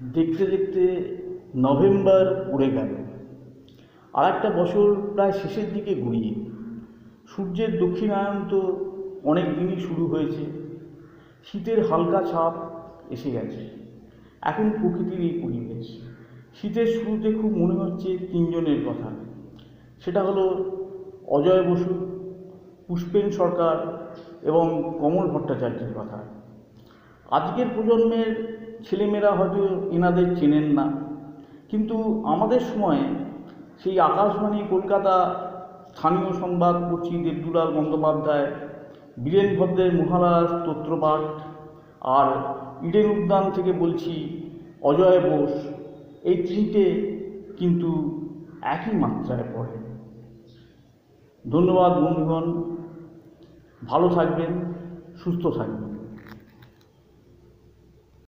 দেখতে দেখতে নভেম্বর উড়ে গেল। আর একটা বছর প্রায় শেষের দিকে গড়িয়ে। সূর্যের দক্ষিণায়ন তো অনেক দিনই শুরু হয়েছে। শীতের হালকা ছাপ এসে গেছে। এখন প্রকৃতির এই পরিবেশ। শীতের শুরুতে খুব মনে হচ্ছে তিনজনের কথা। সেটা হলো অজয় বসু, পুষ্পেন সরকার এবং কমল ভট্টাচার্যের কথা। আজকের প্রজন্মের ছেলেমেয়েরা হয়তো এনাদের চেনেন না, কিন্তু আমাদের সময়ে সেই আকাশবাণী কলকাতা স্থানীয় সংবাদ পড়ছি দেবদুলাল বন্দ্যোপাধ্যায়, বীরেন ভদ্রের মহারাজ স্তোত্রপাঠ, আর ইডেন উদ্যান থেকে বলছি অজয় বোস, এই তিনটে কিন্তু একই মাত্রায় পড়ে। ধন্যবাদ বন্ধুগণ, ভালো থাকবেন, সুস্থ থাকবেন।